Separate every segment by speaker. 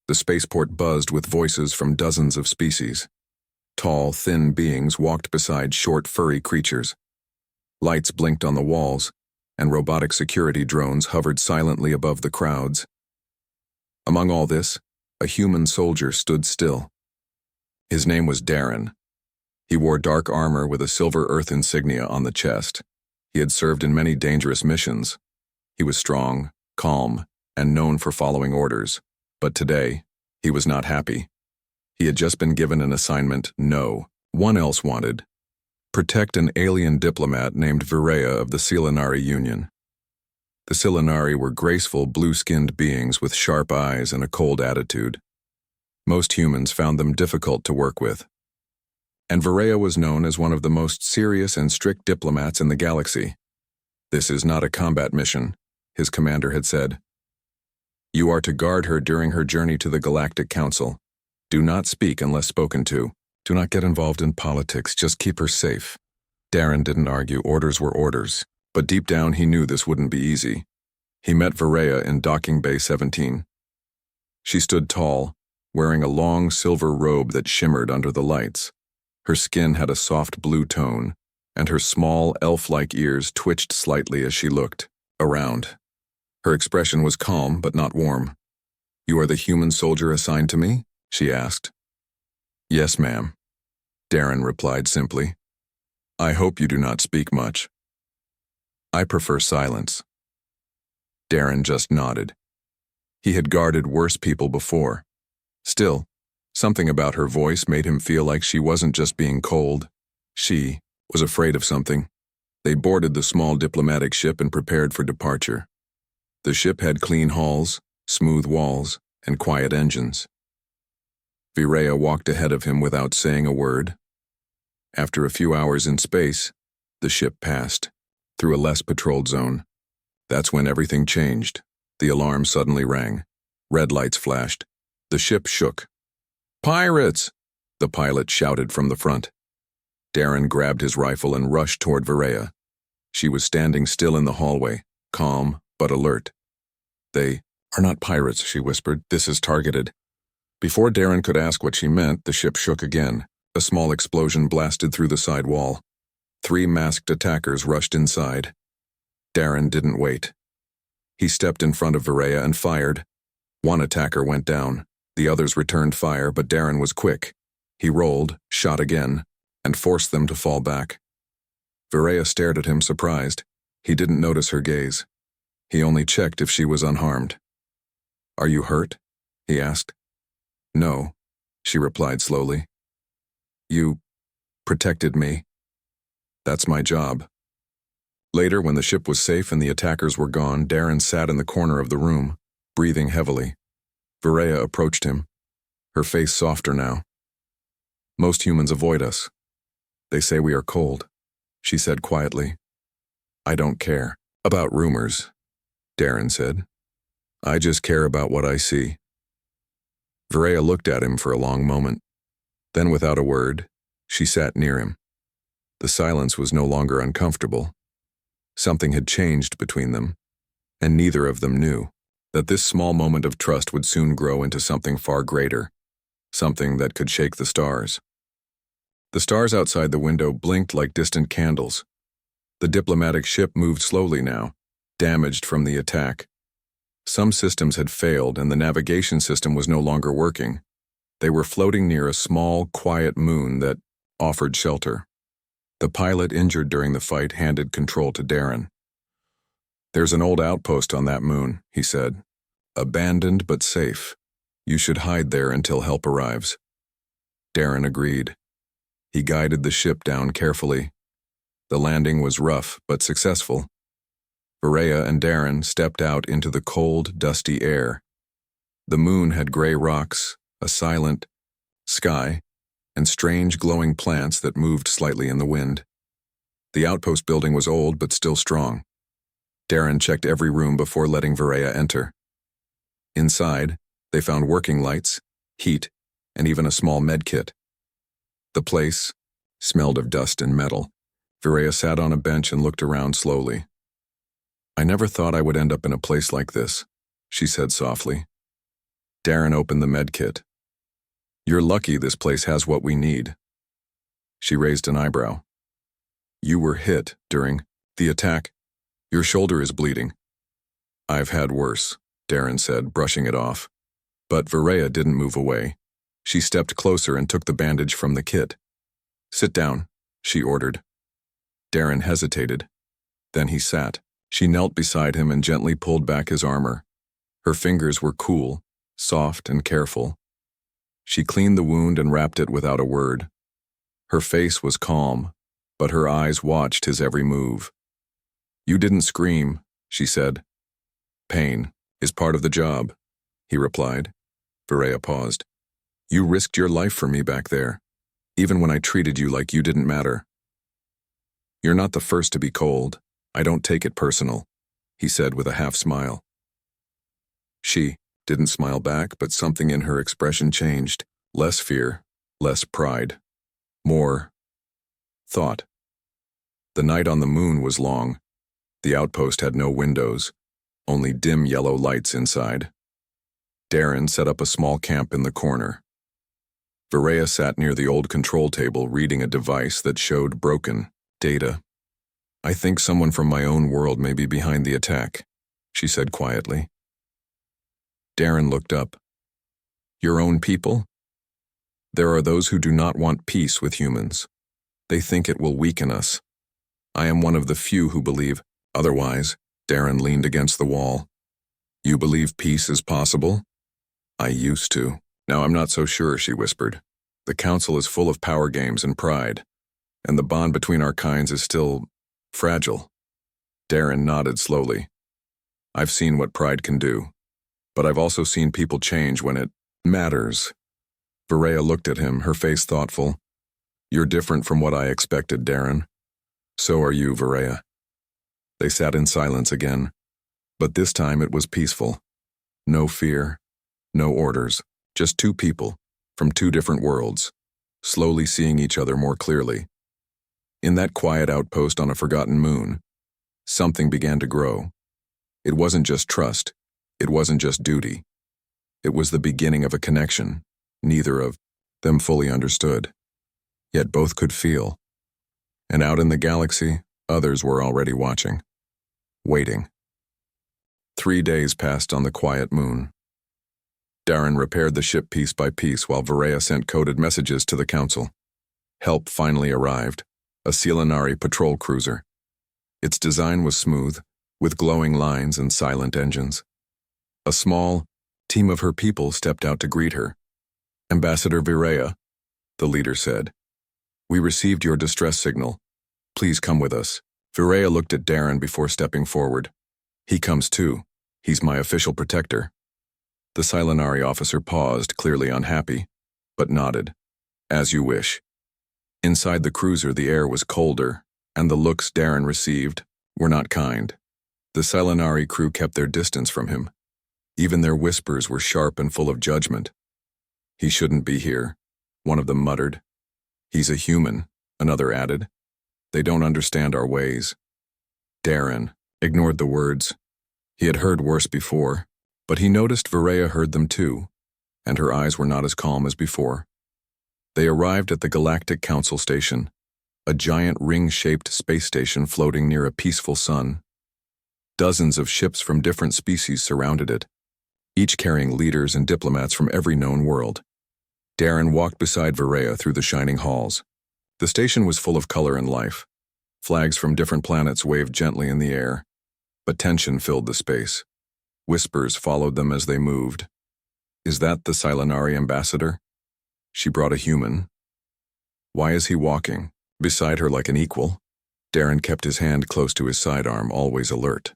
Speaker 1: The spaceport buzzed with voices from dozens of species. Tall, thin beings walked beside short, furry creatures. Lights blinked on the walls, and robotic security drones hovered silently above the crowds. Among all this, a human soldier stood still. His name was Darren. He wore dark armor with a silver Earth insignia on the chest. He had served in many dangerous missions. He was strong, calm, and known for following orders. But today, he was not happy. He had just been given an assignment no one else wanted. Protect an alien diplomat named Virea of the Selenari Union. The Selenari were graceful, blue-skinned beings with sharp eyes and a cold attitude. Most humans found them difficult to work with. And Virea was known as one of the most serious and strict diplomats in the galaxy. "This is not a combat mission," his commander had said. "You are to guard her during her journey to the Galactic Council. Do not speak unless spoken to. Do not get involved in politics, just keep her safe." Darren didn't argue. Orders were orders. But deep down he knew this wouldn't be easy. He met Virea in Docking Bay 17. She stood tall, wearing a long silver robe that shimmered under the lights. Her skin had a soft blue tone, and her small, elf-like ears twitched slightly as she looked around. Her expression was calm but not warm. "You are the human soldier assigned to me?" she asked. "Yes, ma'am," Darren replied simply. "I hope you do not speak much." "I prefer silence." Darren just nodded. He had guarded worse people before. Still, something about her voice made him feel like she wasn't just being cold. She was afraid of something. They boarded the small diplomatic ship and prepared for departure. The ship had clean hulls, smooth walls, and quiet engines. Virea walked ahead of him without saying a word. After a few hours in space, the ship passed through a less patrolled zone. That's when everything changed. The alarm suddenly rang. Red lights flashed. The ship shook. "Pirates!" the pilot shouted from the front. Darren grabbed his rifle and rushed toward Virea. She was standing still in the hallway, calm but alert. "They are not pirates," she whispered. "This is targeted." Before Darren could ask what she meant, the ship shook again. A small explosion blasted through the side wall. 3 masked attackers rushed inside. Darren didn't wait. He stepped in front of Virea and fired. One attacker went down. The others returned fire, but Darren was quick. He rolled, shot again, and forced them to fall back. Virea stared at him, surprised. He didn't notice her gaze. He only checked if she was unharmed. "Are you hurt?" he asked. "No," she replied slowly. "You protected me. That's my job." Later, when the ship was safe and the attackers were gone, Darren sat in the corner of the room, breathing heavily. Virea approached him, her face softer now. "Most humans avoid us. They say we are cold," she said quietly. "I don't care about rumors," Darren said. "I just care about what I see." Virea looked at him for a long moment. Then, without a word, she sat near him. The silence was no longer uncomfortable. Something had changed between them, and neither of them knew that this small moment of trust would soon grow into something far greater, something that could shake the stars. The stars outside the window blinked like distant candles. The diplomatic ship moved slowly now, damaged from the attack. Some systems had failed and the navigation system was no longer working. They were floating near a small, quiet moon that offered shelter. The pilot injured during the fight handed control to Darren. "There's an old outpost on that moon," he said. "Abandoned but safe. You should hide there until help arrives." Darren agreed. He guided the ship down carefully. The landing was rough but successful. Virea and Darren stepped out into the cold, dusty air. The moon had gray rocks, a silent sky, and strange glowing plants that moved slightly in the wind. The outpost building was old but still strong. Darren checked every room before letting Virea enter. Inside, they found working lights, heat, and even a small med kit. The place smelled of dust and metal. Virea sat on a bench and looked around slowly. "I never thought I would end up in a place like this," she said softly. Darren opened the med kit. You're lucky this place has what we need. She raised an eyebrow. You were hit during the attack. Your shoulder is bleeding. I've had worse, Darren said, brushing it off. But Varaya didn't move away. She stepped closer and took the bandage from the kit. Sit down, she ordered. Darren hesitated. Then he sat. She knelt beside him and gently pulled back his armor. Her fingers were cool, soft and careful. She cleaned the wound and wrapped it without a word. Her face was calm, but her eyes watched his every move. You didn't scream, she said. Pain is part of the job, he replied. Varaya paused. You risked your life for me back there, even when I treated you like you didn't matter. You're not the first to be cold. I don't take it personal, he said with a half smile. She didn't smile back, but something in her expression changed. Less fear, less pride, more thought. The night on the moon was long. The outpost had no windows, only dim yellow lights inside. Darren set up a small camp in the corner. Varaya sat near the old control table reading a device that showed broken data. I think someone from my own world may be behind the attack, she said quietly. Darren looked up. Your own people? There are those who do not want peace with humans. They think it will weaken us. I am one of the few who believe otherwise. Darren leaned against the wall. You believe peace is possible? I used to. Now I'm not so sure, she whispered. The council is full of power games and pride, and the bond between our kinds is still fragile. Darren nodded slowly. I've seen what pride can do, but I've also seen people change when it matters. Varaya looked at him, her face thoughtful. You're different from what I expected, Darren. So are you, Varaya. They sat in silence again, but this time it was peaceful. No fear, no orders, just two people from two different worlds, slowly seeing each other more clearly. In that quiet outpost on a forgotten moon, something began to grow. It wasn't just trust, it wasn't just duty. It was the beginning of a connection neither of them fully understood, yet both could feel. And out in the galaxy, others were already watching, waiting. 3 days passed on the quiet moon. Darren repaired the ship piece by piece while Varaya sent coded messages to the council. Help finally arrived, a Selenari patrol cruiser. Its design was smooth, with glowing lines and silent engines. A small team of her people stepped out to greet her. Ambassador Varaya, the leader said, we received your distress signal. Please come with us. Varaya looked at Darren before stepping forward. He comes too. He's my official protector. The Selenari officer paused, clearly unhappy, but nodded. As you wish. Inside the cruiser, the air was colder, and the looks Darren received were not kind. The Selenari crew kept their distance from him. Even their whispers were sharp and full of judgment. He shouldn't be here, one of them muttered. He's a human, another added. They don't understand our ways. Darren ignored the words. He had heard worse before, but he noticed Varaya heard them too, and her eyes were not as calm as before. They arrived at the Galactic Council Station, a giant ring-shaped space station floating near a peaceful sun. Dozens of ships from different species surrounded it, each carrying leaders and diplomats from every known world. Darren walked beside Varaya through the shining halls. The station was full of color and life. Flags from different planets waved gently in the air, but tension filled the space. Whispers followed them as they moved. Is that the Selenari ambassador? She brought a human. Why is he walking beside her like an equal? Darren kept his hand close to his sidearm, always alert.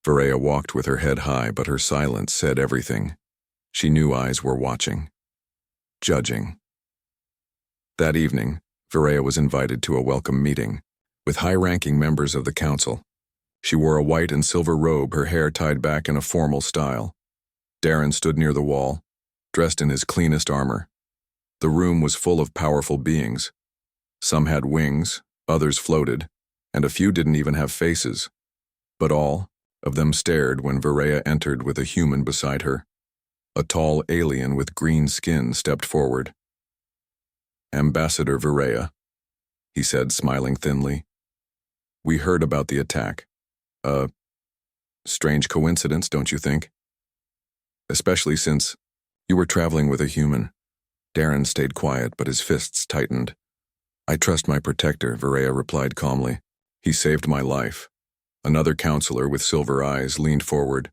Speaker 1: Varaya walked with her head high, but her silence said everything. She knew eyes were watching, judging. That evening, Varaya was invited to a welcome meeting with high-ranking members of the council. She wore a white and silver robe, her hair tied back in a formal style. Darren stood near the wall, dressed in his cleanest armor. The room was full of powerful beings. Some had wings, others floated, and a few didn't even have faces. But all of them stared when Varaya entered with a human beside her. A tall alien with green skin stepped forward. "Ambassador Viraya," he said, smiling thinly. "We heard about the attack. A strange coincidence, don't you think? Especially since you were traveling with a human." Darren stayed quiet, but his fists tightened. "I trust my protector," Viraya replied calmly. "He saved my life." Another counselor with silver eyes leaned forward.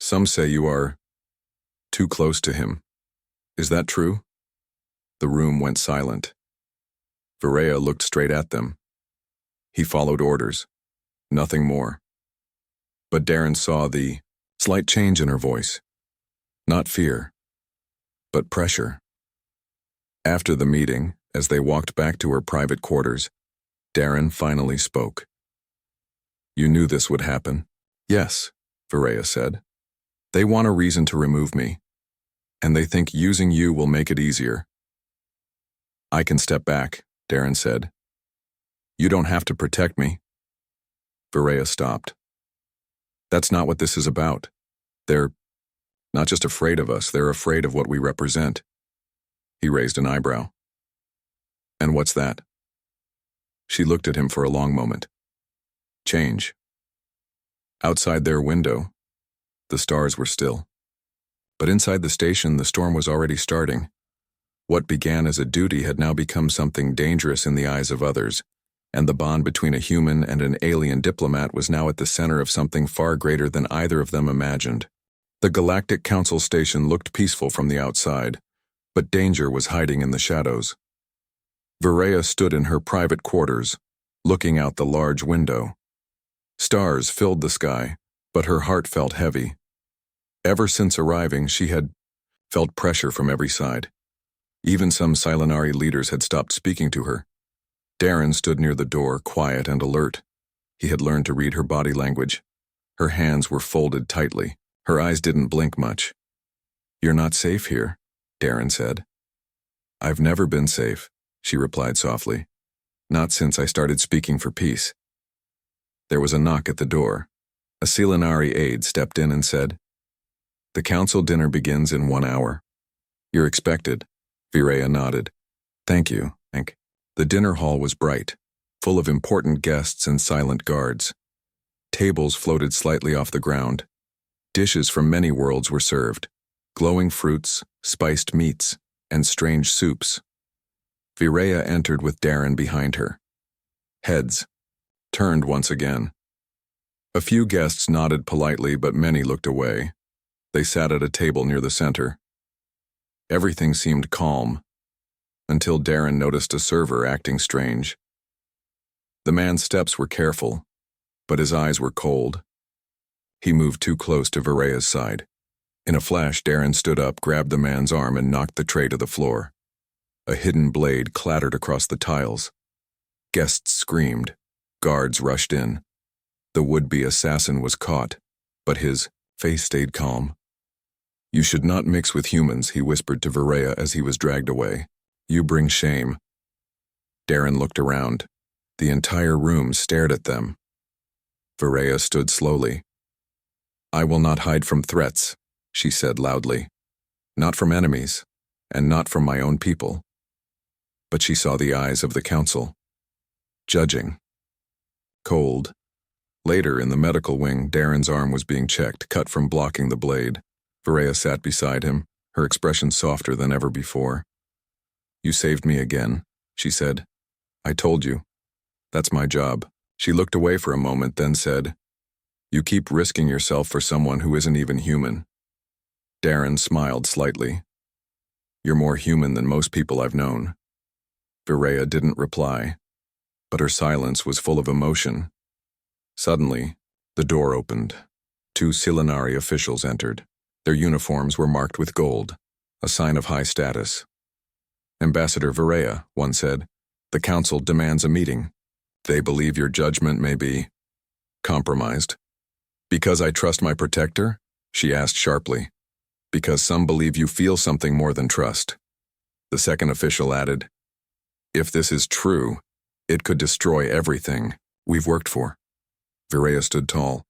Speaker 1: "Some say you are too close to him. Is that true?" The room went silent. Viraya looked straight at them. He followed orders. Nothing more. But Darren saw the slight change in her voice. Not fear, but pressure. After the meeting, as they walked back to her private quarters, Darren finally spoke. "You knew this would happen?" "Yes," Viraya said. "They want a reason to remove me, and they think using you will make it easier." "I can step back," Darren said. "You don't have to protect me." Viraya stopped. "That's not what this is about. They're not just afraid of us, they're afraid of what we represent." He raised an eyebrow. "And what's that?" She looked at him for a long moment. "Change." Outside their window, the stars were still. But inside the station, the storm was already starting. What began as a duty had now become something dangerous in the eyes of others, and the bond between a human and an alien diplomat was now at the center of something far greater than either of them imagined. The Galactic Council station looked peaceful from the outside, but danger was hiding in the shadows. Viraya stood in her private quarters, looking out the large window. Stars filled the sky, but her heart felt heavy. Ever since arriving, she had felt pressure from every side. Even some Silenari leaders had stopped speaking to her. Darren stood near the door, quiet and alert. He had learned to read her body language. Her hands were folded tightly. Her eyes didn't blink much. "You're not safe here," Darren said. "I've never been safe," she replied softly. "Not since I started speaking for peace." There was a knock at the door. A Silenari aide stepped in and said, "The council dinner begins in 1 hour. You're expected." Viraya nodded. "Thank you, Hank." The dinner hall was bright, full of important guests and silent guards. Tables floated slightly off the ground. Dishes from many worlds were served: glowing fruits, spiced meats, and strange soups. Viraya entered with Darren behind her. Heads turned once again. A few guests nodded politely, but many looked away. They sat at a table near the center. Everything seemed calm, until Darren noticed a server acting strange. The man's steps were careful, but his eyes were cold. He moved too close to Viraya's side. In a flash, Darren stood up, grabbed the man's arm, and knocked the tray to the floor. A hidden blade clattered across the tiles. Guests screamed. Guards rushed in. The would-be assassin was caught, but his face stayed calm. "You should not mix with humans," he whispered to Viraya as he was dragged away. "You bring shame." Darren looked around. The entire room stared at them. Viraya stood slowly. "I will not hide from threats," she said loudly. "Not from enemies, and not from my own people." But she saw the eyes of the council. Judging. Cold. Later, in the medical wing, Darren's arm was being checked, cut from blocking the blade. Viraya sat beside him, her expression softer than ever before. "You saved me again," she said. "I told you. That's my job." She looked away for a moment, then said, "You keep risking yourself for someone who isn't even human." Darren smiled slightly. "You're more human than most people I've known." Viraya didn't reply, but her silence was full of emotion. Suddenly, the door opened. 2 Silenari officials entered. Their uniforms were marked with gold, a sign of high status. "Ambassador Viraya," one said, "the council demands a meeting. They believe your judgment may be compromised." "Because I trust my protector?" she asked sharply. "Because some believe you feel something more than trust." The second official added, "If this is true, it could destroy everything we've worked for." Viraya stood tall.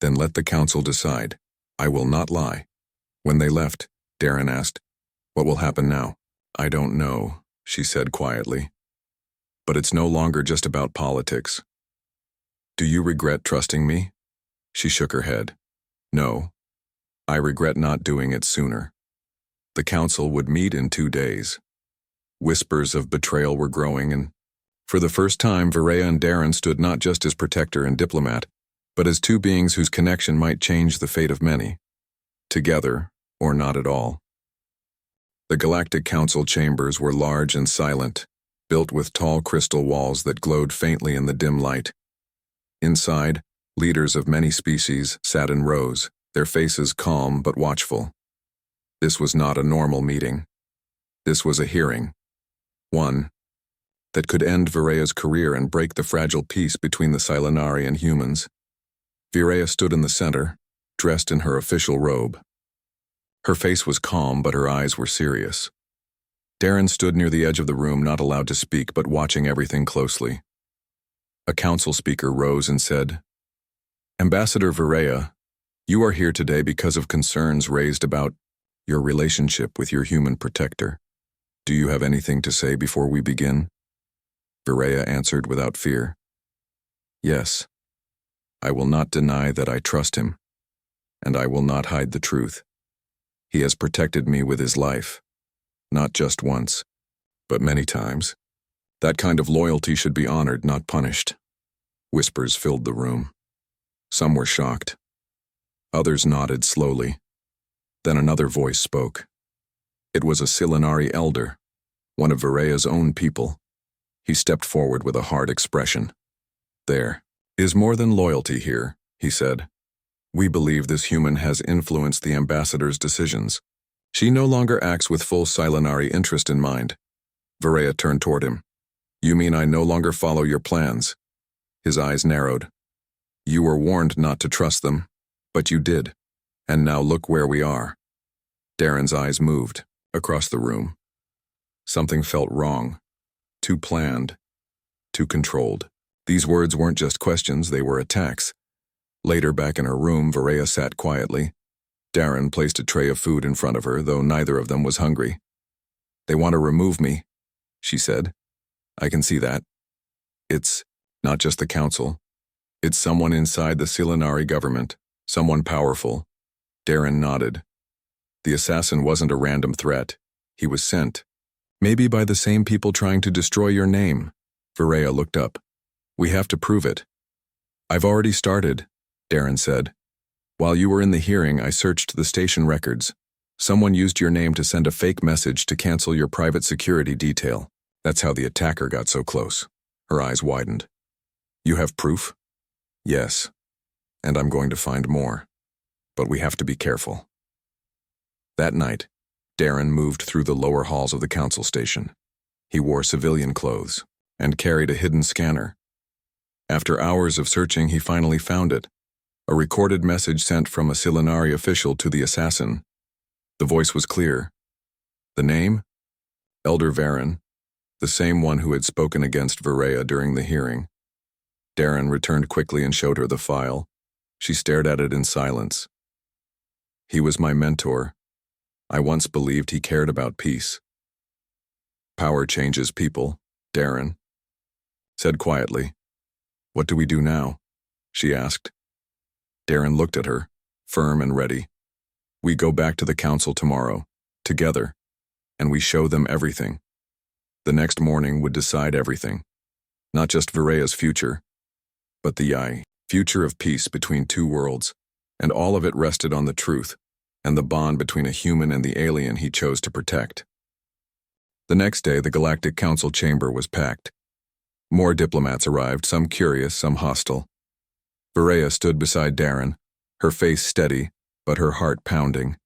Speaker 1: "Then let the council decide. I will not lie." When they left, Darren asked, "What will happen now?" "I don't know," she said quietly. "But it's no longer just about politics." "Do you regret trusting me?" She shook her head. "No. I regret not doing it sooner." The council would meet in 2 days. Whispers of betrayal were growing, and for the first time, Varaya and Darren stood not just as protector and diplomat, but as two beings whose connection might change the fate of many. Together, or not at all. The Galactic Council chambers were large and silent, built with tall crystal walls that glowed faintly in the dim light. Inside, leaders of many species sat in rows, their faces calm but watchful. This was not a normal meeting. This was a hearing. One that could end Viraya's career and break the fragile peace between the Silenari and humans. Viraya stood in the center, dressed in her official robe. Her face was calm, but her eyes were serious. Darren stood near the edge of the room, not allowed to speak, but watching everything closely. A council speaker rose and said, "Ambassador Viraya, you are here today because of concerns raised about your relationship with your human protector. Do you have anything to say before we begin?" Viraya answered without fear. "Yes. I will not deny that I trust him, and I will not hide the truth. He has protected me with his life, not just once, but many times. That kind of loyalty should be honored, not punished." Whispers filled the room. Some were shocked. Others nodded slowly. Then another voice spoke. It was a Silenari elder, one of Viraya's own people. He stepped forward with a hard expression. "There is more than loyalty here," he said. "We believe this human has influenced the ambassador's decisions. She no longer acts with full Silenari interest in mind." Viraya turned toward him. "You mean I no longer follow your plans?" His eyes narrowed. "You were warned not to trust them, but you did. And now look where we are." Darren's eyes moved across the room. Something felt wrong. Too planned. Too controlled. These words weren't just questions, they were attacks. Later, back in her room, Viraya sat quietly. Darren placed a tray of food in front of her, though neither of them was hungry. "They want to remove me," she said. "I can see that. It's not just the council. It's someone inside the Silenari government, someone powerful." Darren nodded. "The assassin wasn't a random threat. He was sent. Maybe by the same people trying to destroy your name." Viraya looked up. "We have to prove it." "I've already started," Darren said. "While you were in the hearing, I searched the station records. Someone used your name to send a fake message to cancel your private security detail. That's how the attacker got so close." Her eyes widened. "You have proof?" "Yes. And I'm going to find more. But we have to be careful." That night, Darren moved through the lower halls of the council station. He wore civilian clothes and carried a hidden scanner. After hours of searching, he finally found it. A recorded message sent from a Silenari official to the assassin. The voice was clear. The name? Elder Varen, the same one who had spoken against Viraya during the hearing. Darren returned quickly and showed her the file. She stared at it in silence. "He was my mentor. I once believed he cared about peace." "Power changes people," Darren said quietly. "What do we do now?" she asked. Darren looked at her, firm and ready. "We go back to the council tomorrow, together, and we show them everything." The next morning would decide everything. Not just Viraya's future, but the future of peace between two worlds, and all of it rested on the truth and the bond between a human and the alien he chose to protect. The next day, the Galactic Council chamber was packed. More diplomats arrived, some curious, some hostile. Viraya stood beside Darren, her face steady, but her heart pounding.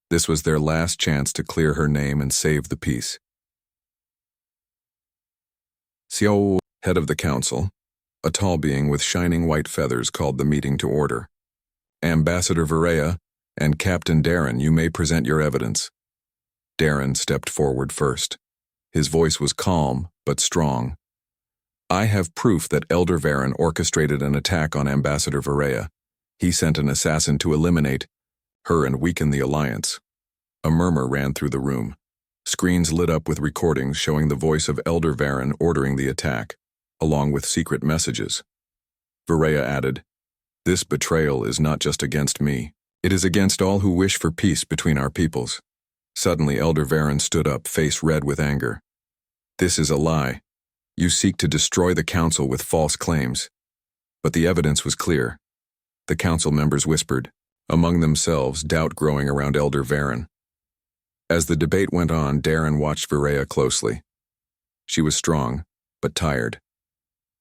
Speaker 1: This was their last chance to clear her name and save the peace. Xiao, head of the council, a tall being with shining white feathers, called the meeting to order. "Ambassador Viraya and Captain Darren, you may present your evidence." Darren stepped forward first. His voice was calm, but strong. "I have proof that Elder Varen orchestrated an attack on Ambassador Viraya. He sent an assassin to eliminate her and weaken the alliance. A murmur ran through the room. Screens lit up with recordings showing the voice of Elder Varen ordering the attack, along with secret messages. Viraya added, "This betrayal is not just against me. It is against all who wish for peace between our peoples." Suddenly Elder Varen stood up, face red with anger. "This is a lie. You seek to destroy the council with false claims." But the evidence was clear. The council members whispered, among themselves, doubt growing around Elder Varen. As the debate went on, Darren watched Viraya closely. She was strong, but tired.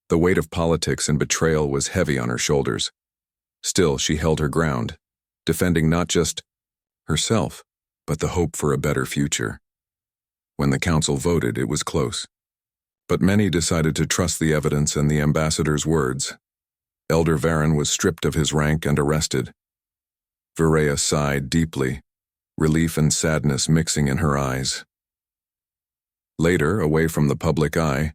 Speaker 1: The weight of politics and betrayal was heavy on her shoulders. Still, she held her ground, defending not just herself, but the hope for a better future. When the council voted, it was close. But many decided to trust the evidence and the ambassador's words. Elder Varen was stripped of his rank and arrested. Viraya sighed deeply, relief and sadness mixing in her eyes. Later, away from the public eye,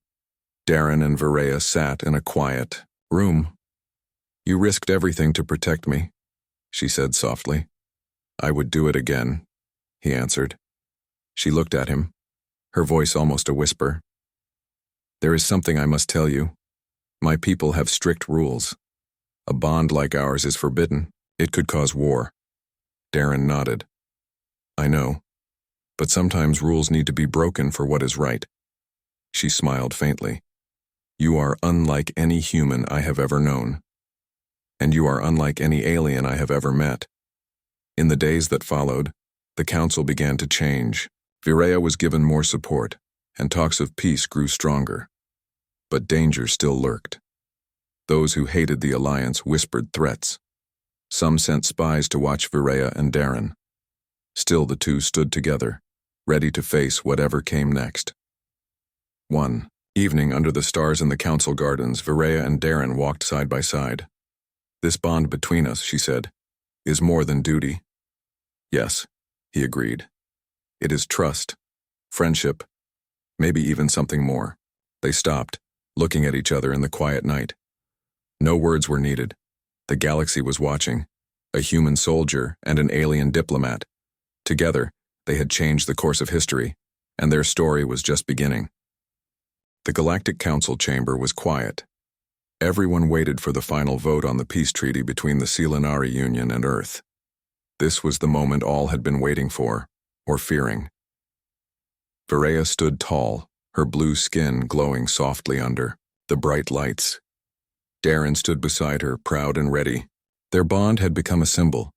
Speaker 1: Darren and Viraya sat in a quiet room. "You risked everything to protect me," she said softly. "I would do it again," he answered. She looked at him, her voice almost a whisper. "There is something I must tell you. My people have strict rules. A bond like ours is forbidden. It could cause war." Darren nodded. "I know, but sometimes rules need to be broken for what is right." She smiled faintly. "You are unlike any human I have ever known. And you are unlike any alien I have ever met." In the days that followed, the council began to change. Viraya was given more support, and talks of peace grew stronger. But danger still lurked. Those who hated the alliance whispered threats. Some sent spies to watch Viraya and Darren. Still the two stood together, ready to face whatever came next. One evening under the stars in the council gardens, Viraya and Darren walked side by side. "This bond between us," she said, "is more than duty." "Yes," he agreed. "It is trust, friendship, maybe even something more." They stopped, looking at each other in the quiet night. No words were needed. The galaxy was watching, a human soldier and an alien diplomat. Together, they had changed the course of history, and their story was just beginning. The Galactic Council chamber was quiet. Everyone waited for the final vote on the peace treaty between the Selenari Union and Earth. This was the moment all had been waiting for, or fearing. Viraya stood tall, her blue skin glowing softly under the bright lights. Darren stood beside her, proud and ready. Their bond had become a symbol,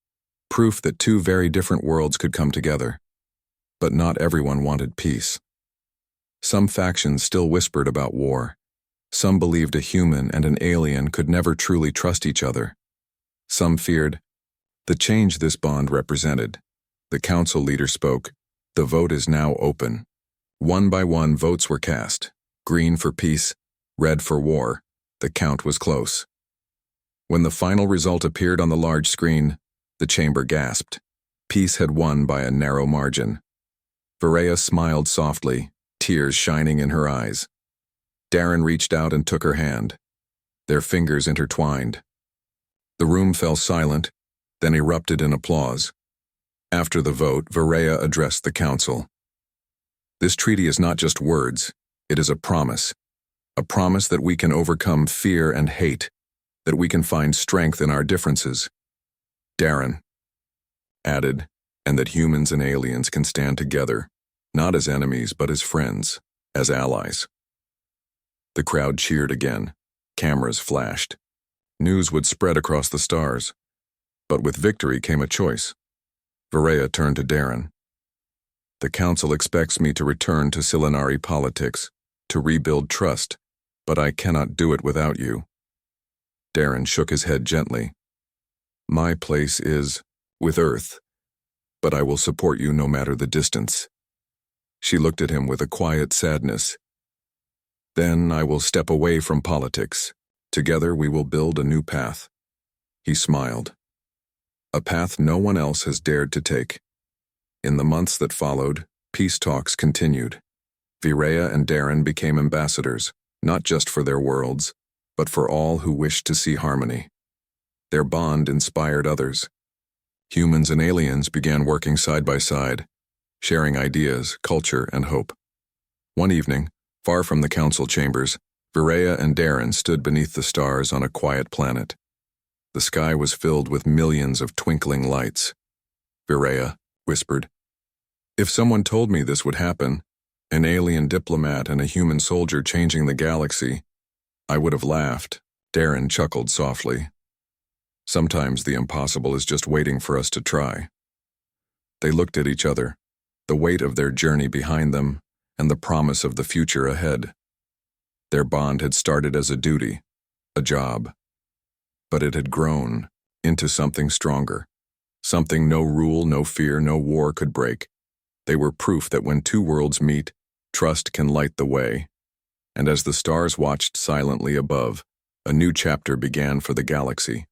Speaker 1: proof that two very different worlds could come together. But not everyone wanted peace. Some factions still whispered about war. Some believed a human and an alien could never truly trust each other. Some feared the change this bond represented. The council leader spoke. "The vote is now open." One by one, votes were cast. Green for peace, red for war. The count was close. When the final result appeared on the large screen, the chamber gasped. Peace had won by a narrow margin. Viraya smiled softly, tears shining in her eyes. Darren reached out and took her hand. Their fingers intertwined. The room fell silent, then erupted in applause. After the vote, Viraya addressed the council. "This treaty is not just words, it is a promise that we can overcome fear and hate, that we can find strength in our differences." Darren added, "and that humans and aliens can stand together, not as enemies but as friends, as allies." The crowd cheered again. Cameras flashed. News would spread across the stars. But with victory came a choice. Viraya turned to Darren. "The council expects me to return to Selenari politics, to rebuild trust, but I cannot do it without you." Darren shook his head gently. "My place is with Earth, but I will support you no matter the distance." She looked at him with a quiet sadness. "Then I will step away from politics. Together we will build a new path." He smiled. "A path no one else has dared to take." In the months that followed, peace talks continued. Viraya and Darren became ambassadors, not just for their worlds, but for all who wished to see harmony. Their bond inspired others. Humans and aliens began working side by side, sharing ideas, culture, and hope. One evening, far from the council chambers, Virea and Darren stood beneath the stars on a quiet planet. The sky was filled with millions of twinkling lights. Virea whispered, "If someone told me this would happen, an alien diplomat and a human soldier changing the galaxy, I would have laughed." Darren chuckled softly. "Sometimes the impossible is just waiting for us to try." They looked at each other, the weight of their journey behind them and the promise of the future ahead. Their bond had started as a duty, a job, but it had grown into something stronger, something no rule, no fear, no war could break. They were proof that when two worlds meet, trust can light the way. And as the stars watched silently above, a new chapter began for the galaxy.